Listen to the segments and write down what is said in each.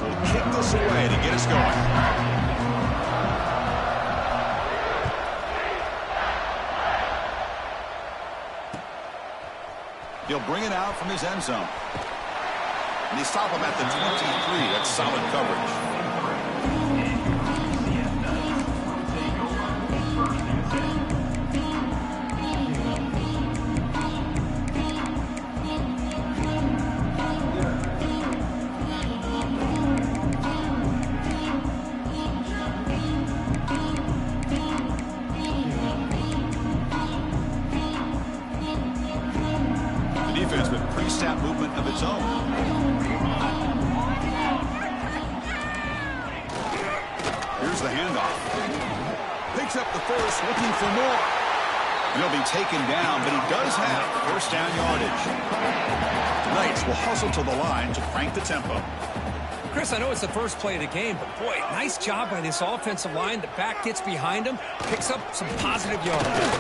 defense will kick this away to get us going. He'll bring it out from his end zone. And they stop him at the 23. That's solid coverage. Defense with pre-snap movement of its own. Here's the handoff. Picks up the first, looking for more. He'll be taken down, but he does have first down yardage. Knights will hustle to the line to crank the tempo. Chris, I know it's the first play of the game, but boy, nice job by this offensive line. The back gets behind him, picks up some positive yardage.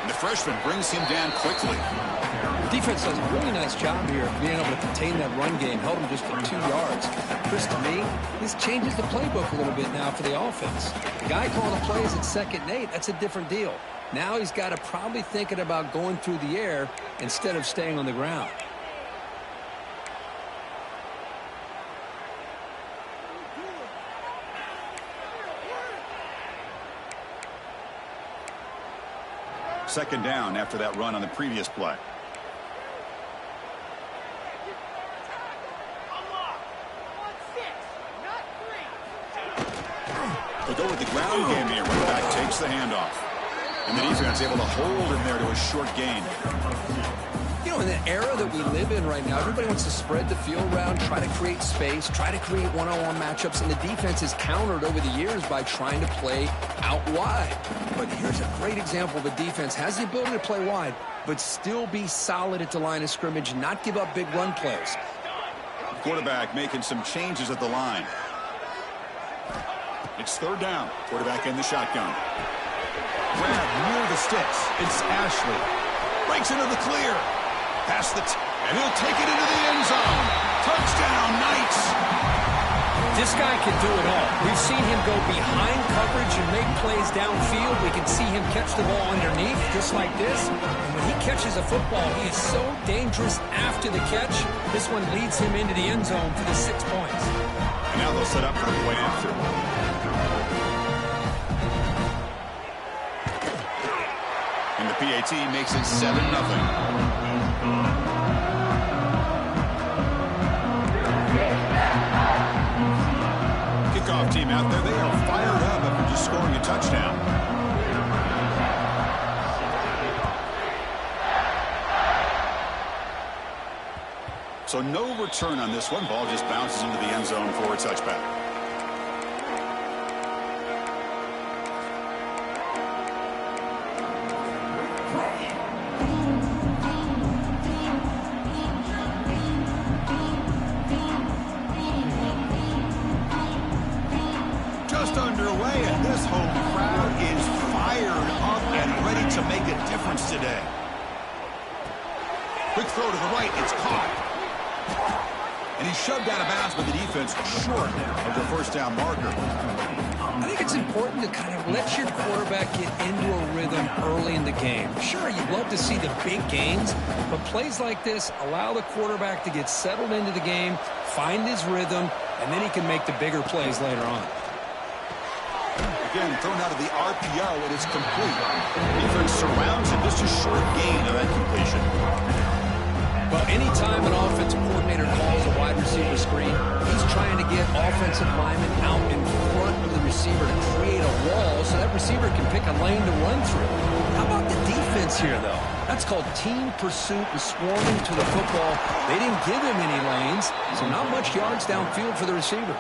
The freshman brings him down quickly. Defense does a really nice job here of being able to contain that run game, held him just for 2 yards. Chris, to me, this changes the playbook a little bit now for the offense. The guy calling the plays at 2nd and 8, that's a different deal. Now he's got to probably thinking about going through the air instead of staying on the ground. Second down after that run on the previous play. They'll go with the ground game here. Running back takes the handoff. And the defense able to hold him there to a short gain. You know, in the era that we live in right now, everybody wants to spread the field around, try to create space, try to create one-on-one matchups, and the defense is countered over the years by trying to play out wide. But here's a great example of a defense has the ability to play wide, but still be solid at the line of scrimmage, not give up big run plays. Quarterback making some changes at the line. It's third down. Quarterback in the shotgun. Grab near the sticks. It's Ashley. Breaks into the clear. Past and he'll take it into the end zone. Touchdown, Knights. This guy can do it all. We've seen him go behind coverage and make plays downfield. We can see him catch the ball underneath, just like this. And when he catches a football, he is so dangerous after the catch. This one leads him into the end zone for the 6 points. And now they'll set up for the play after. And the PAT makes it 7-0. Kickoff team out there, they are fired up after just scoring a touchdown. So no return on this one. Ball just bounces into the end zone for a touchback. Just underway, and this home crowd is fired up and ready to make a difference today. Quick throw to the right, it's caught. And he's shoved out of bounds by the defense short of the first down marker. I think it's important to kind of let your quarterback get into a rhythm early in the game. Sure, you'd love to see the big gains, but plays like this allow the quarterback to get settled into the game, find his rhythm, and then he can make the bigger plays later on. Again, thrown out of the RPO, and it's complete. Defense surrounds him, just a short gain of that completion. Well, anytime an offensive coordinator calls a wide receiver screen, he's trying to get offensive linemen out in front of the receiver to create a wall so that receiver can pick a lane to run through. How about the defense here, though? That's called team pursuit and swarming to the football. They didn't give him any lanes, so not much yards downfield for the receiver.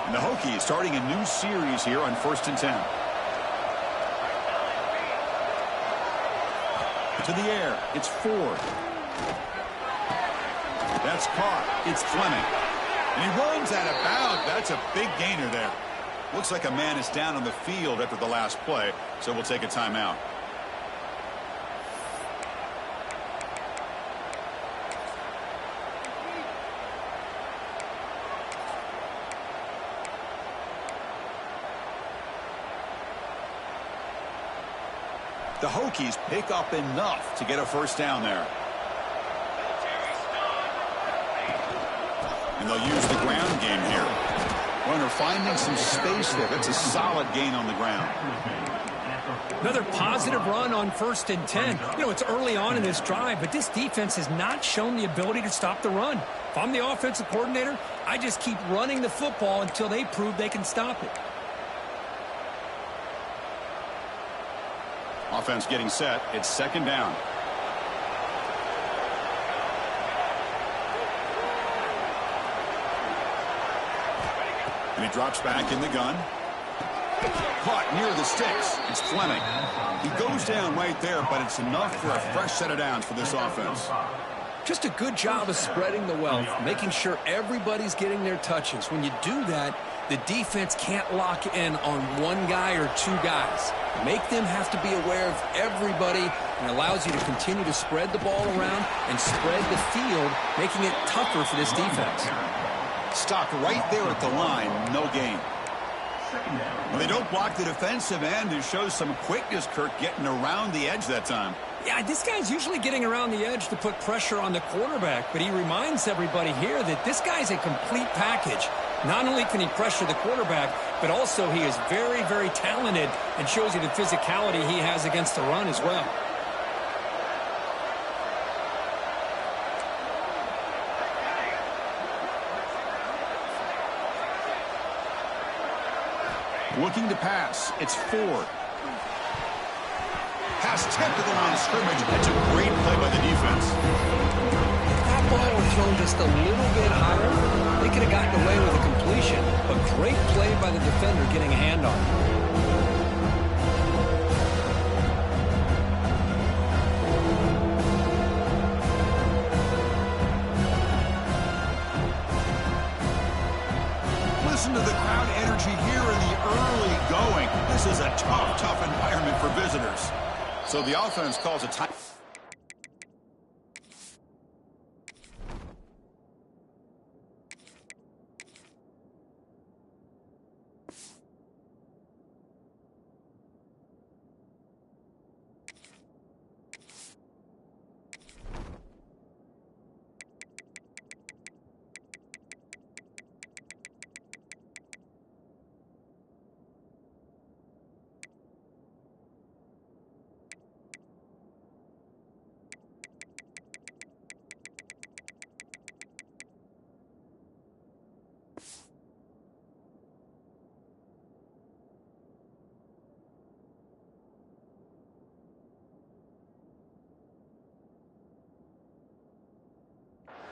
And the Hokies starting a new series here on 1st and 10. To the air, it's Ford. That's caught. It's Fleming. And he runs out of bounds. That's a big gainer there. Looks like a man is down on the field after the last play, so we'll take a timeout. The Hokies pick up enough to get a first down there. And they'll use the ground game here. Runner finding some space there. That's a solid gain on the ground. Another positive run on 1st and 10. You know, it's early on in this drive, but this defense has not shown the ability to stop the run. If I'm the offensive coordinator, I just keep running the football until they prove they can stop it. Offense getting set. It's 2nd down. And he drops back in the gun. Caught near the sticks. It's Fleming. He goes down right there, but it's enough for a fresh set of downs for this offense. Just a good job of spreading the wealth, making sure everybody's getting their touches. When you do that, the defense can't lock in on one guy or two guys. Make them have to be aware of everybody, and allows you to continue to spread the ball around and spread the field, making it tougher for this defense. Stopped right there at the line. No gain. Well, they don't block the defensive end. It shows some quickness, Kirk, getting around the edge that time. Yeah, this guy's usually getting around the edge to put pressure on the quarterback, but he reminds everybody here that this guy's a complete package. Not only can he pressure the quarterback, but also he is very, very talented and shows you the physicality he has against the run as well. Looking to pass. It's Ford. Pass tipped to the line of scrimmage. That's a great play by the defense. If that ball was thrown just a little bit higher, they could have gotten away with a completion. But great play by the defender getting a hand on it. Listen to the crowd energy here in the early going. This is a tough, tough environment for visitors. So the offense calls a time.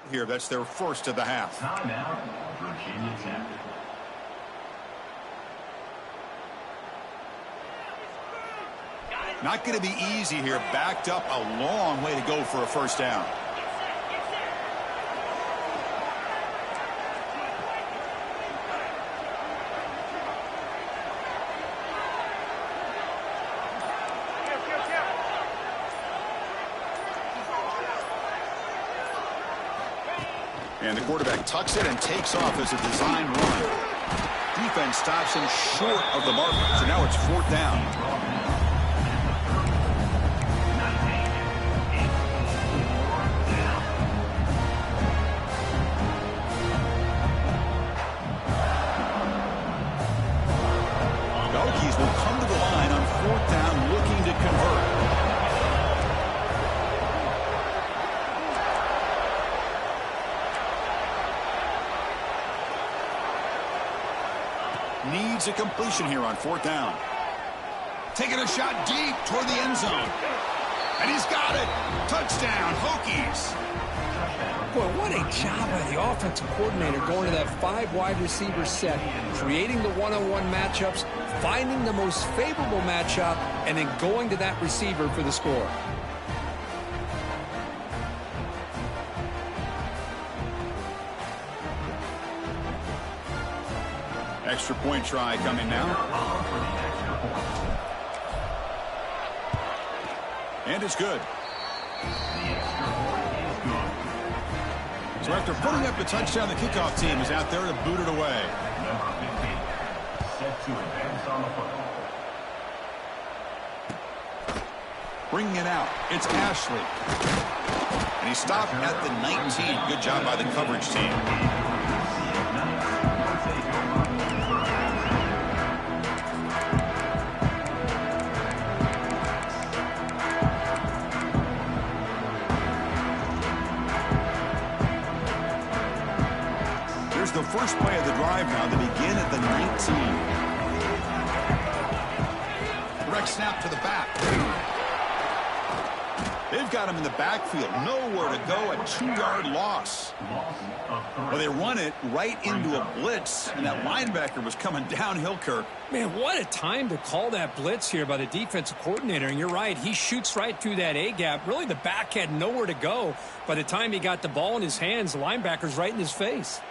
Here, that's their first of the half. Timeout, Virginia Tech. Not going to be easy here. Backed up a long way to go for a first down. And the quarterback tucks it and takes off as a design run. Defense stops him short of the mark. So now it's 4th down. The Hokies will come to the line on 4th down looking to convert. Needs a completion here on 4th down. Taking a shot deep toward the end zone. And he's got it. Touchdown, Hokies. Boy, what a job by the offensive coordinator going to that 5 wide receiver set, creating the one-on-one matchups, finding the most favorable matchup, and then going to that receiver for the score. Extra point try coming now. And it's good. So after putting up the touchdown, the kickoff team is out there to boot it away. Number 15, set to advance on the football. Bringing it out. It's Ashley. And he stopped at the 19. Good job by the coverage team. Here's the first play of the drive now. They begin at the 19. Direct snap to the back. They've got him in the backfield. Nowhere to go. A 2-yard loss. Well, they run it right into a blitz, and that linebacker was coming downhill, Kirk. Man, what a time to call that blitz here by the defensive coordinator. And you're right, he shoots right through that A-gap. Really, the back had nowhere to go. By the time he got the ball in his hands, the linebacker's right in his face.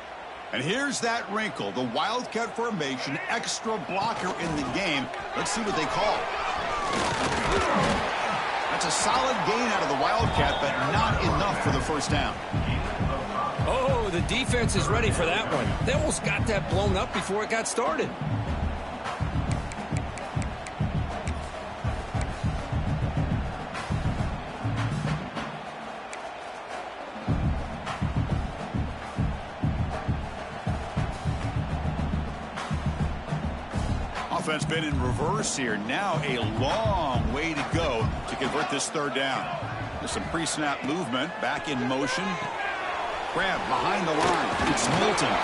And here's that wrinkle, the Wildcat formation, extra blocker in the game. Let's see what they call. That's a solid gain out of the Wildcat, but not enough for the first down. Oh, the defense is ready for that one. They almost got that blown up before it got started. Offense been in reverse here. Now a long way to go to convert this third down. There's some pre-snap movement. Back in motion. Grab behind the line. It's Milton.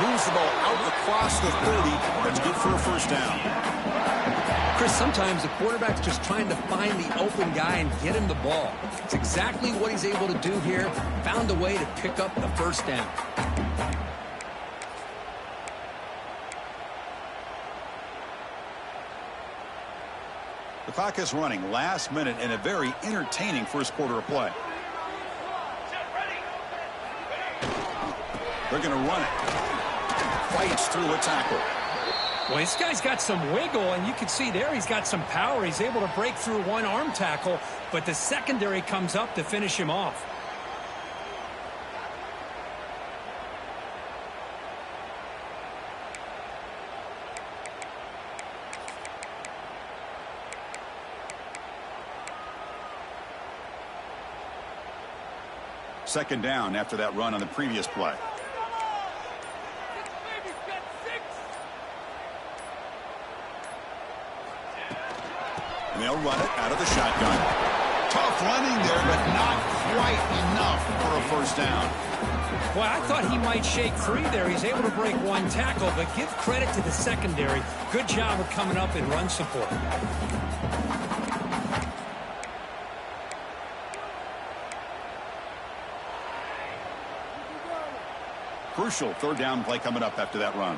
Moves the ball out across the 30. That's good for a first down. Chris, sometimes the quarterback's just trying to find the open guy and get him the ball. It's exactly what he's able to do here. Found a way to pick up the first down. The clock is running. Last minute and a very entertaining first quarter of play. They're going to run it. Fights through a tackle. Well, this guy's got some wiggle, and you can see there he's got some power. He's able to break through one arm tackle, but the secondary comes up to finish him off. Second down after that run on the previous play. And they'll run it out of the shotgun. Tough running there, but not quite enough for a first down. Well, I thought he might shake free there. He's able to break one tackle, but give credit to the secondary. Good job of coming up in run support. Crucial third down play coming up after that run.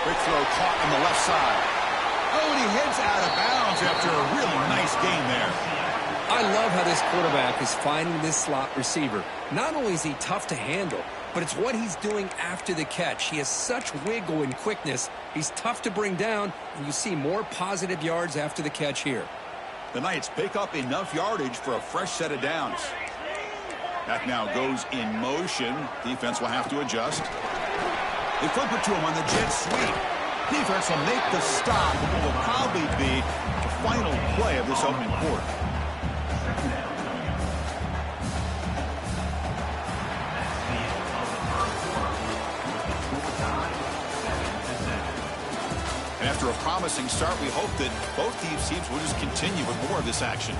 Quick throw caught on the left side. Oh, and he heads out of bounds after a really nice gain there. I love how this quarterback is finding this slot receiver. Not only is he tough to handle, but it's what he's doing after the catch. He has such wiggle and quickness. He's tough to bring down, and you see more positive yards after the catch here. The Knights pick up enough yardage for a fresh set of downs. That now goes in motion. Defense will have to adjust. They flip it to him on the jet sweep. Defense will make the stop. It will probably be the final play of this opening quarter. And after a promising start, we hope that both these teams will just continue with more of this action.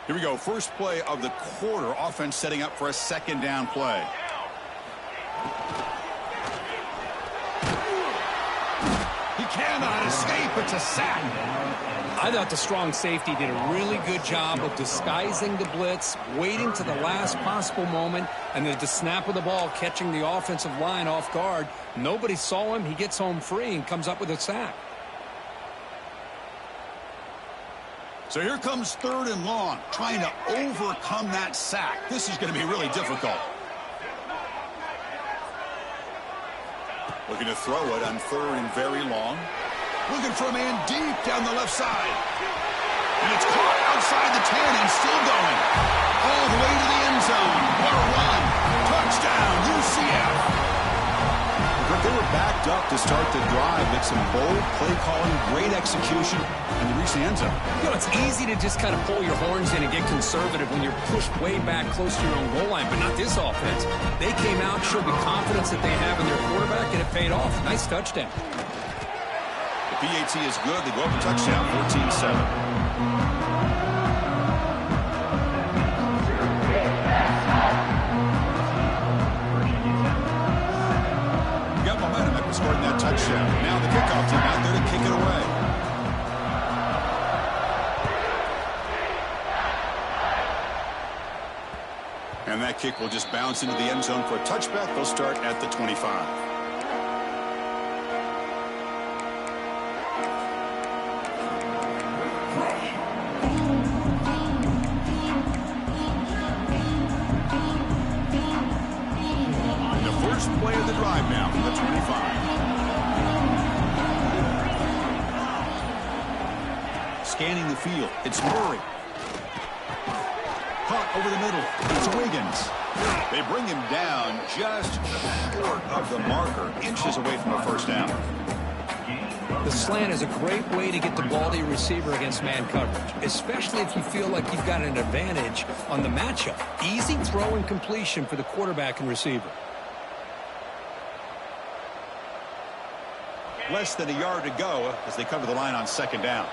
Here we go. First play of the quarter. Offense setting up for a second down play. He cannot escape. It's a sack. I thought the strong safety did a really good job of disguising the blitz, waiting to the last possible moment, and then the snap of the ball, catching the offensive line off guard. Nobody saw him. He gets home free and comes up with a sack. So here comes third and long, trying to overcome that sack. This is going to be really difficult. Looking to throw it on 3rd and very long. Looking for a man deep down the left side. And it's caught outside the 10 and still going. All the way to the end zone. What a run. Touchdown, UCF. But they were backed up to start the drive, but some bold play calling, great execution, and they reached the end zone. You know, it's easy to just kind of pull your horns in and get conservative when you're pushed way back close to your own goal line, but not this offense. They came out, showed the confidence that they have in their quarterback, and it paid off. Nice touchdown. The PAT is good. They go up a touchdown, 14-7. Scoring that touchdown. Now the kickoff team out there to kick it away. And that kick will just bounce into the end zone for a touchback. They'll start at the 25. Play of the drive now from the 25. Scanning the field. It's Murray. Caught over the middle. It's Wiggins. They bring him down just short of the marker. Inches away from a first down. The slant is a great way to get the ball to your receiver against man coverage, especially if you feel like you've got an advantage on the matchup. Easy throw and completion for the quarterback and receiver. Less than a yard to go as they cover the line on 2nd down.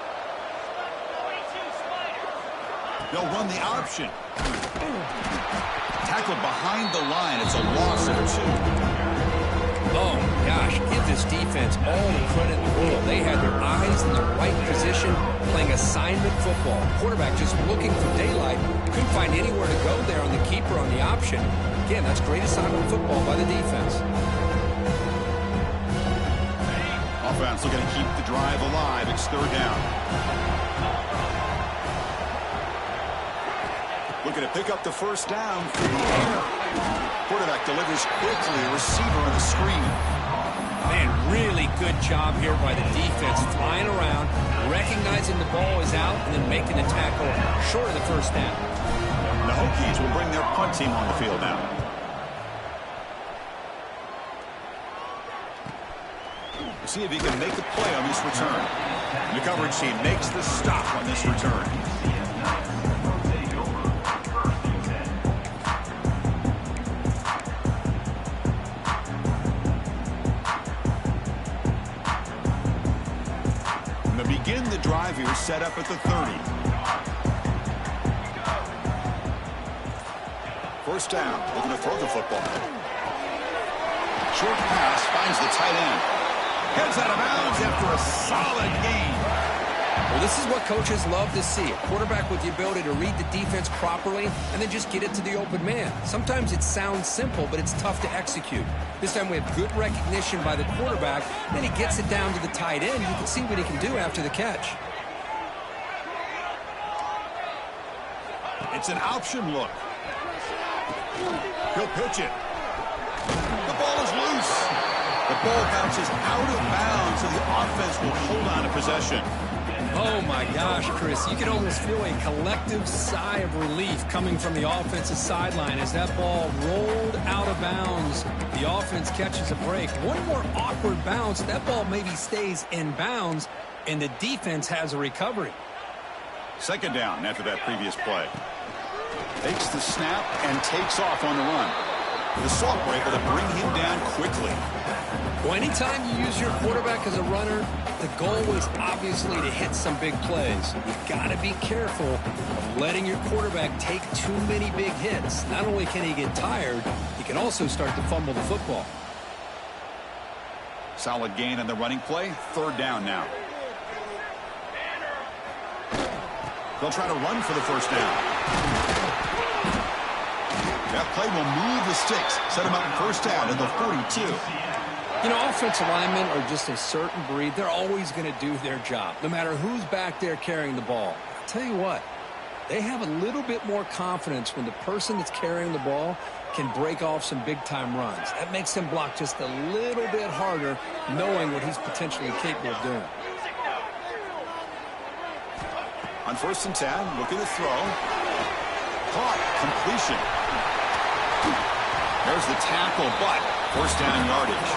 They'll run the option. Tackled behind the line. It's a loss of 2. Oh, gosh, give this defense all the credit in the world. They had their eyes in the right position, playing assignment football. Quarterback just looking for daylight. Couldn't find anywhere to go there on the keeper on the option. Again, that's great assignment football by the defense. Offense looking to keep the drive alive. It's 3rd down. Looking to pick up the first down through the air. Quarterback delivers quickly. Receiver on the screen. Man, really good job here by the defense, flying around, recognizing the ball is out, and then making the tackle short of the first down. The Hokies will bring their punt team on the field now. See if he can make a play on this return. The coverage team makes the stop on this return. And they begin the drive here, set up at the 30. First down, looking to throw the football. Short pass finds the tight end. Heads out of bounds after a solid gain. Well, this is what coaches love to see. A quarterback with the ability to read the defense properly and then just get it to the open man. Sometimes it sounds simple, but it's tough to execute. This time we have good recognition by the quarterback. Then he gets it down to the tight end. You can see what he can do after the catch. It's an option look. He'll pitch it. The ball is loose. The ball bounces out of bounds, so the offense will hold on to possession. Oh, my gosh, Chris. You can almost feel a collective sigh of relief coming from the offensive sideline as that ball rolled out of bounds. The offense catches a break. One more awkward bounce. That ball maybe stays in bounds, and the defense has a recovery. 2nd down after that previous play. Takes the snap and takes off on the run. The Salk were able to bring him down quickly. Well, anytime you use your quarterback as a runner, the goal is obviously to hit some big plays. You've got to be careful of letting your quarterback take too many big hits. Not only can he get tired, he can also start to fumble the football. Solid gain on the running play. 3rd down now. They'll try to run for the first down. That play will move the sticks. Set them up in first down at the 42. You know, offensive linemen are just a certain breed. They're always going to do their job, no matter who's back there carrying the ball. I'll tell you what, They have a little bit more confidence when the person that's carrying the ball can break off some big-time runs. That makes him block just a little bit harder, knowing what he's potentially capable of doing. On 1st and 10, looking to throw. Caught. Completion. There's the tackle, but first down yardage.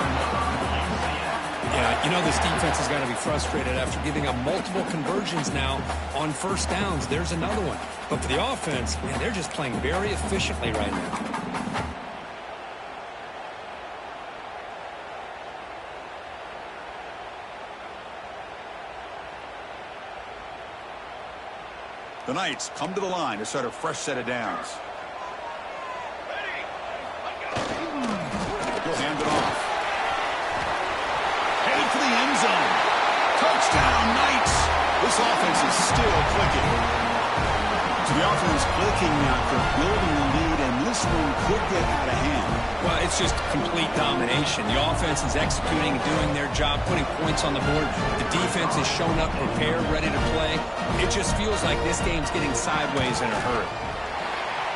Yeah, you know this defense has got to be frustrated after giving up multiple conversions now on first downs. There's another one. But for the offense, man, they're just playing very efficiently right now. The Knights come to the line to start a fresh set of downs. He'll hand it off. Headed for the end zone. Touchdown, Knights. This offense is still clicking. So the offense clicking now for building the lead, and this one could get out of hand. Well, it's just complete domination. The offense is executing and doing their job, putting points on the board. The defense is shown up, prepared, ready to play. It just feels like this game's getting sideways in a hurry.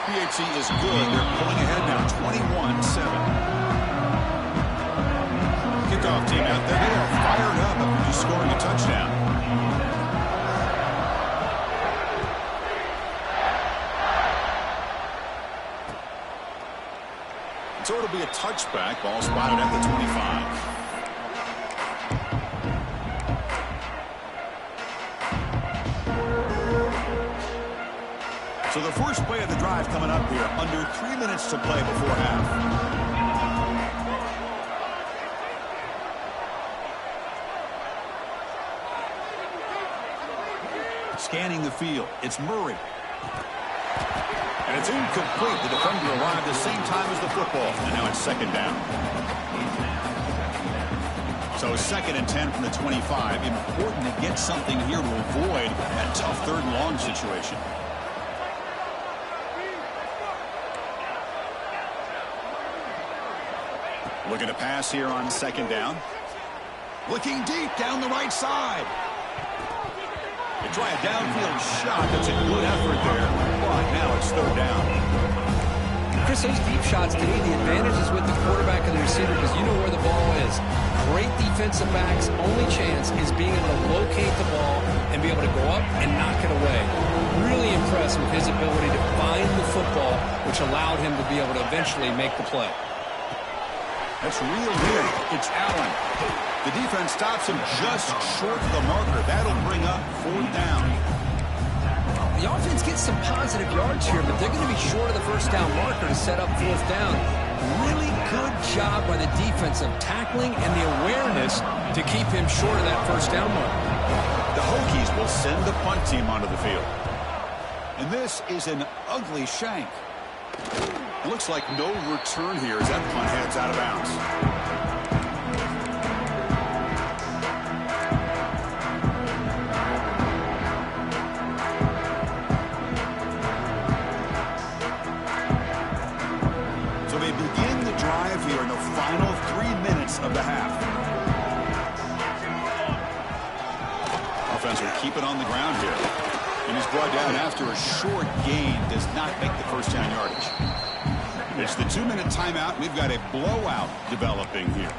PHC is good. They're pulling ahead now, 21-7. Kickoff team out there. They are fired up after just scoring a touchdown. So it'll be a touchback. Ball spotted at the 25. So the first play of the drive coming up here. Under 3 minutes to play before half. Scanning the field. It's Murray. And it's incomplete. The defender arrived the same time as the football. And now it's second down. So 2nd and 10 from the 25. Important to get something here to avoid that tough 3rd and long situation. Looking to pass here on 2nd down. Looking deep down the right side. They try a downfield shot. That's a good effort there. But now it's 3rd down. Chris, those deep shots today, the advantage is with the quarterback and the receiver because you know where the ball is. Great defensive backs' only chance is being able to locate the ball and be able to go up and knock it away. Really impressed with his ability to find the football, which allowed him to be able to eventually make the play. That's real good. It's Allen. The defense stops him just short of the marker. That'll bring up 4th down. The offense gets some positive yards here, but they're going to be short of the first down marker to set up 4th down. Really good job by the defense of tackling and the awareness to keep him short of that first down marker. The Hokies will send the punt team onto the field. And this is an ugly shank. Looks like no return here as that punt heads out of bounds. So they begin the drive here in the final 3 minutes of the half. Offense will keep it on the ground here. And he's brought down after a short gain. Does not make the first down yardage. It's the 2-minute timeout. We've got a blowout developing here.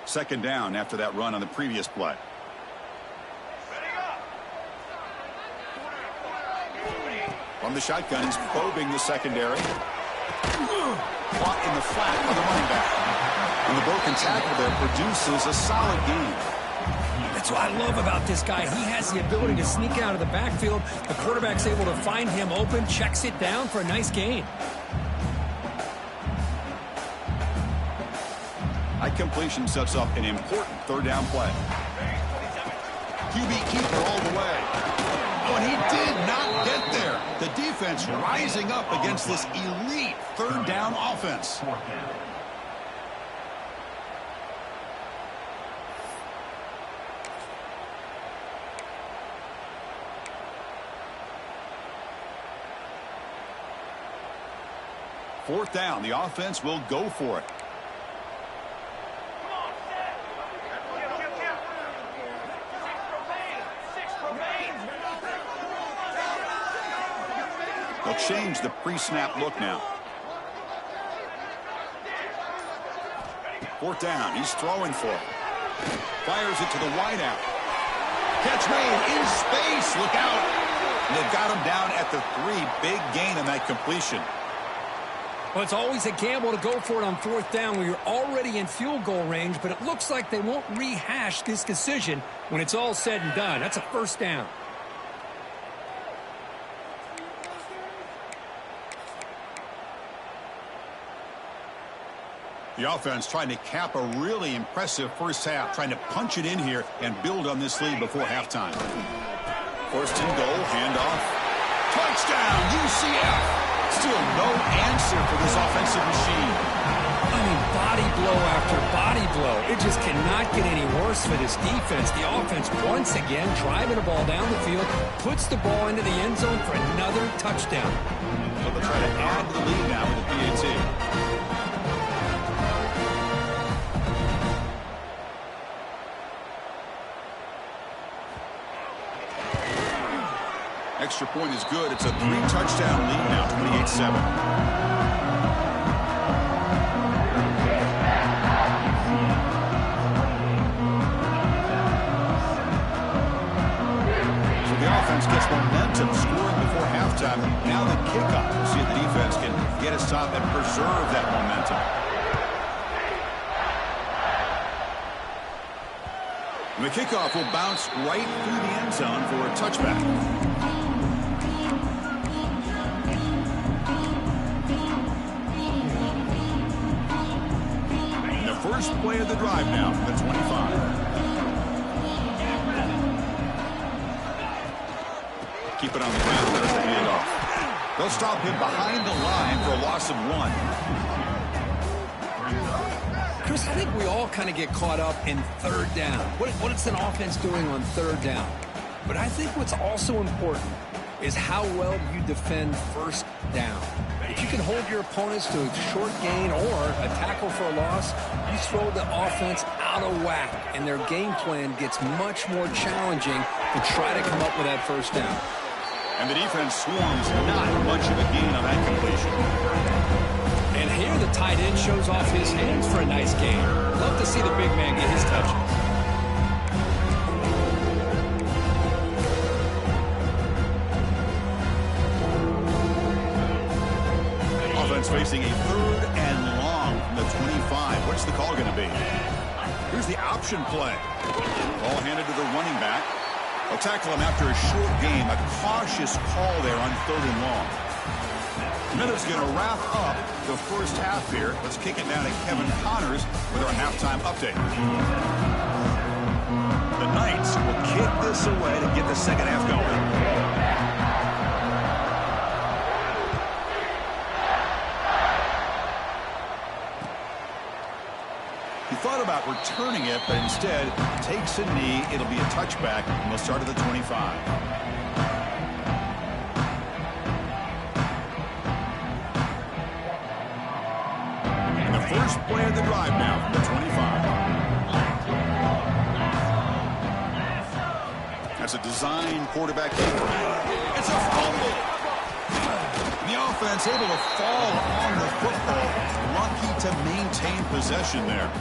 Second down after that run on the previous play. From the shotgun, he's probing the secondary. Caught in the flat by the running back. And the broken tackle there produces a solid gain. That's what I love about this guy. He has the ability to sneak out of the backfield. The quarterback's able to find him open, checks it down for a nice gain. High completion sets up an important 3rd down play. QB keeper all the way. Oh, and he did not get there. The defense rising up against this elite 3rd down offense. 4th down. The offense will go for it. They'll change the pre-snap look now. 4th down. He's throwing for it. Fires it to the wideout. Catch made in space. Look out. And they've got him down at the 3. Big gain on that completion. Well, it's always a gamble to go for it on 4th down when you're already in field goal range, but it looks like they won't rehash this decision when it's all said and done. That's a 1st down. The offense trying to cap a really impressive first half, trying to punch it in here and build on this lead before halftime. 1st and goal, handoff. Touchdown, UCF! Still no answer for this offensive machine. I mean, body blow after body blow. It just cannot get any worse for this defense. The offense, once again, driving the ball down the field, puts the ball into the end zone for another touchdown. So they'll try to add to the lead now with the PAT. Extra point is good. It's a 3-touchdown lead now, 28-7. So the offense gets momentum, scoring before halftime. Now the kickoff. We'll see if the defense can get a stop and preserve that momentum. And the kickoff will bounce right through the end zone for a touchback. First play of the drive now from the 25. Keep it on the ground. There's the handoff. They'll stop him behind the line for a loss of 1. Chris, I think we all kind of get caught up in 3rd down. What is an offense doing on 3rd down? But I think what's also important is how well you defend 1st down. If you can hold your opponents to a short gain or a tackle for a loss, you throw the offense out of whack, and their game plan gets much more challenging to try to come up with that 1st down. And the defense swarms not much of a gain on that completion. And here the tight end shows off his hands for a nice gain. Love to see the big man get his touches. Facing a 3rd and long from the 25. What's the call going to be? Here's the option play. Ball handed to the running back. They'll tackle him after a short game. A cautious call there on 3rd and long. Miller's going to wrap up the first half here. Let's kick it down to Kevin Connors with our halftime update. The Knights will kick this away to get the second half going. Thought about returning it, but instead takes a knee. It'll be a touchback, and they'll start at the 25. And the first play of the drive now from the 25. That's a design quarterback keeper. It's a fumble. The offense able to fall on the football. Lucky to maintain possession there.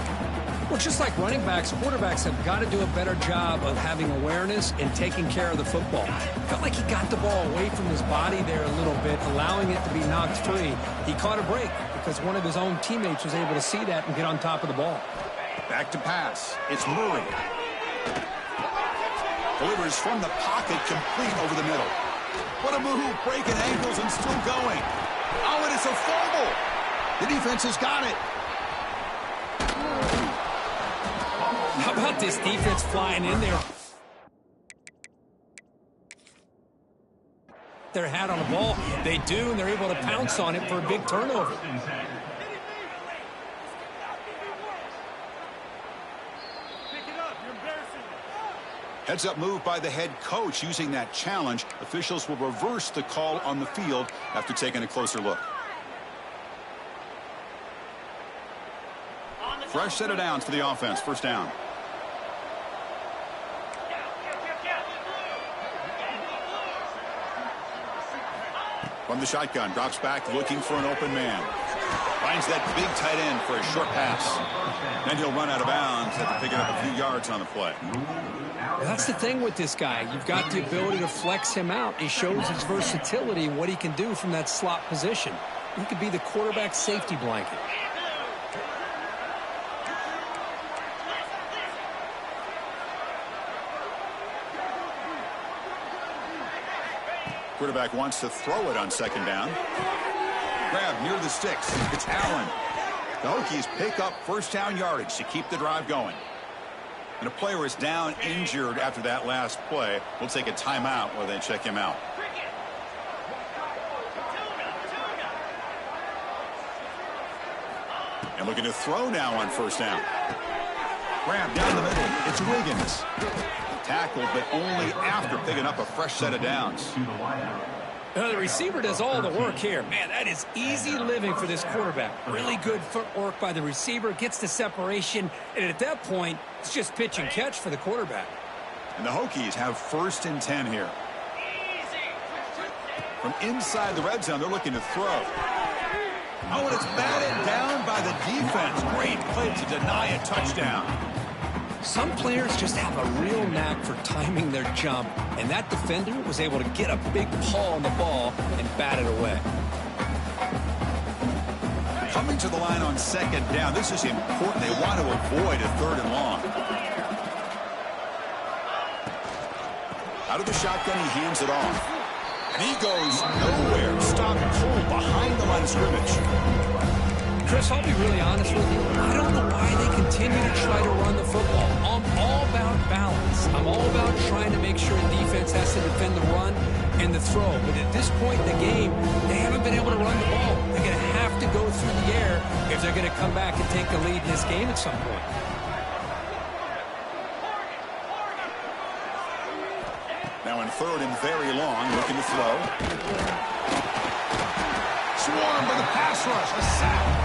Well, just like running backs, quarterbacks have got to do a better job of having awareness and taking care of the football. Felt like he got the ball away from his body there a little bit, allowing it to be knocked free. He caught a break because one of his own teammates was able to see that and get on top of the ball. Back to pass. It's Murray. Delivers from the pocket, complete over the middle. What a move, breaking ankles and still going. Oh, and it's a fumble. The defense has got it. How about this defense flying in there? Their hat on the ball. They do, and they're able to pounce on it for a big turnover. Heads-up move by the head coach using that challenge. Officials will reverse the call on the field after taking a closer look. Fresh set of downs for the offense. First down. From the shotgun, drops back looking for an open man. Finds that big tight end for a short pass. Then he'll run out of bounds after picking up a few yards on the play. That's the thing with this guy. You've got the ability to flex him out. He shows his versatility and what he can do from that slot position. He could be the quarterback's safety blanket. Quarterback wants to throw it on second down. Grab near the sticks. It's Allen. The Hokies pick up first down yardage to keep the drive going. And a player is down injured after that last play. We'll take a timeout while they check him out. And looking to throw now on first down. Grab down the middle. It's Wiggins. Tackled, but only after picking up a fresh set of downs. The receiver does all the work here. Man, that is easy living for this quarterback. Really good footwork by the receiver. Gets the separation. And at that point, it's just pitch and catch for the quarterback. And the Hokies have first and 10 here. From inside the red zone, they're looking to throw. Oh, and it's batted down by the defense. Great play to deny a touchdown. Some players just have a real knack for timing their jump, and that defender was able to get a big paw on the ball and bat it away. Coming to the line on second down. This is important. They want to avoid a third and long. Out of the shotgun, he hands it off. And he goes nowhere. Stop cold behind the line of scrimmage. Chris, I'll be really honest with you. I don't know why they continue to try to run the football. I'm all about balance. I'm all about trying to make sure the defense has to defend the run and the throw. But at this point in the game, they haven't been able to run the ball. They're going to have to go through the air if they're going to come back and take the lead in this game at some point. Now in third and very long, looking to throw. Swarmed by the pass rush. A sack.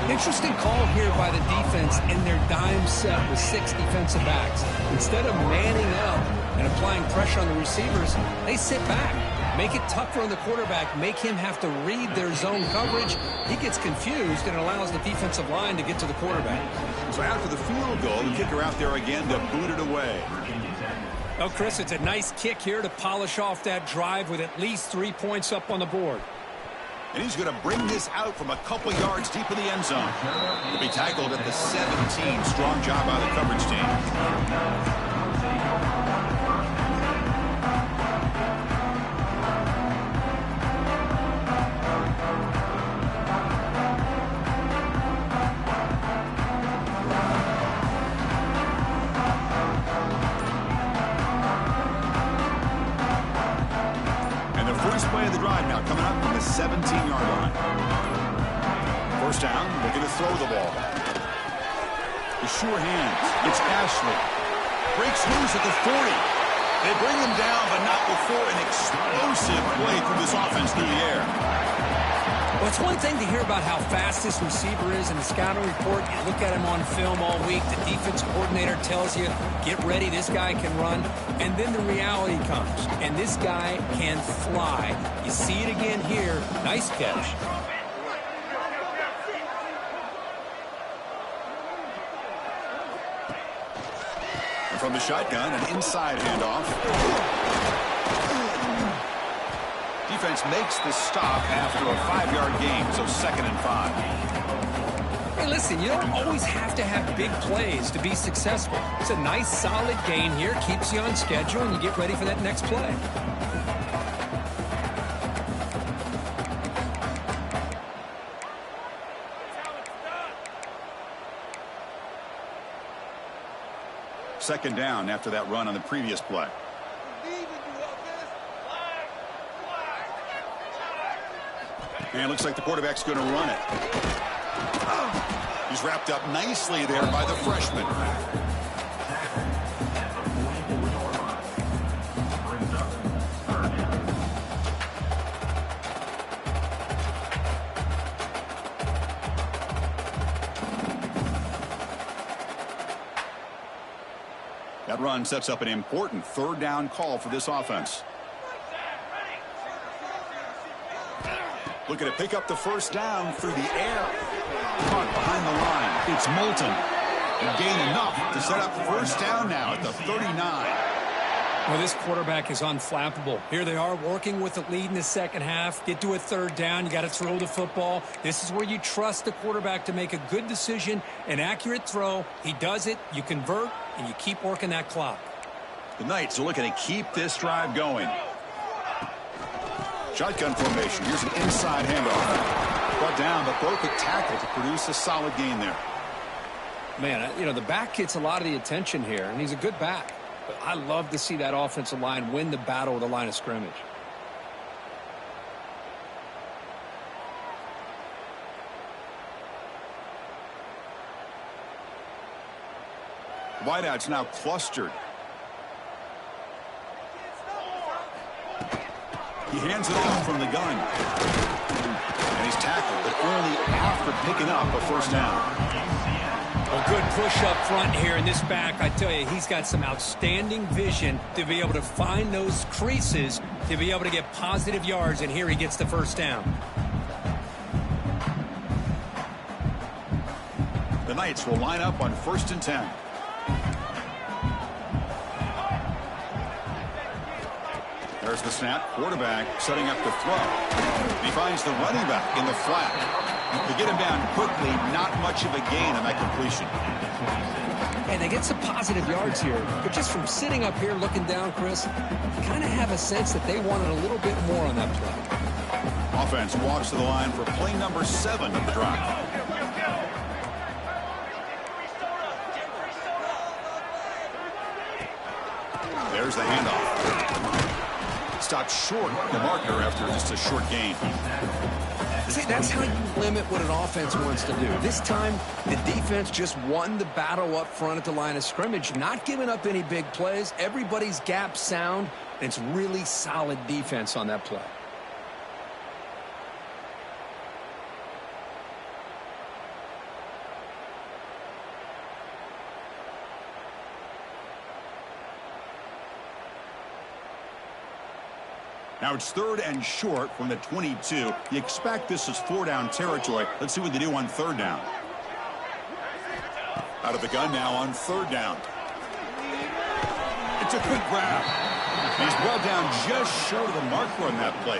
Interesting call here by the defense in their dime set with 6 defensive backs. Instead of manning up and applying pressure on the receivers, they sit back, make it tougher on the quarterback, make him have to read their zone coverage. He gets confused and allows the defensive line to get to the quarterback. So after the field goal, the kicker out there again to boot it away. Oh, Chris, it's a nice kick here to polish off that drive with at least 3 points up on the board. And he's going to bring this out from a couple yards deep in the end zone. He'll be tackled at the 17. Strong job by the coverage team. First play of the drive now coming up from the 17-yard line. First down, looking to throw the ball. The sure hands. It's Ashley. Breaks loose at the 40. They bring him down, but not before an explosive play through this offense through the air. Well, it's one thing to hear about how fast this receiver is in the scouting report. You look at him on film all week. The defense coordinator tells you, get ready, this guy can run. And then the reality comes, and this guy can fly. You see it again here. Nice catch. And from the shotgun, an inside handoff. Defense makes the stop after a 5-yard gain, so 2nd and 5. Hey, listen, you don't always have to have big plays to be successful. It's a nice, solid gain here, keeps you on schedule, and you get ready for that next play. Second down after that run on the previous play. And it looks like the quarterback's going to run it. He's wrapped up nicely there by the freshman. run sets up an important third down call for this offense. Looking to pick up the first down through the air. Caught behind the line. It's Moulton. And gain enough to set up first down now at the 39. Well, this quarterback is unflappable. Here they are working with the lead in the second half. Get to a third down. You got to throw the football. This is where you trust the quarterback to make a good decision, an accurate throw. He does it. You convert, and you keep working that clock. The Knights are looking to keep this drive going. Shotgun formation. Here's an inside handoff. Brought down, but broke a tackle to produce a solid gain there. Man, you know, the back gets a lot of the attention here, and he's a good back. But I love to see that offensive line win the battle with the line of scrimmage. Wideouts now clustered. He hands it off from the gun. And he's tackled, but only after picking up a first down. A good push up front here in this back. I tell you, he's got some outstanding vision to be able to find those creases, to be able to get positive yards, and here he gets the first down. The Knights will line up on 1st and 10. There's the snap. Quarterback setting up the throw. He finds the running back in the flat. To get him down quickly, not much of a gain on that completion. And they get some positive yards here. But just from sitting up here looking down, Chris, you kind of have a sense that they wanted a little bit more on that play. Offense walks to the line for play number 7 of the drive. There's the handoff. Stopped short the marker after just a short gain. See, that's how you limit what an offense wants to do. This time, the defense just won the battle up front at the line of scrimmage, not giving up any big plays. Everybody's gap sound, and it's really solid defense on that play. Now it's 3rd and short from the 22. You expect this is 4-down territory. Let's see what they do on 3rd down. Out of the gun now on 3rd down. It's a quick grab. He's brought down just short of the marker on that play.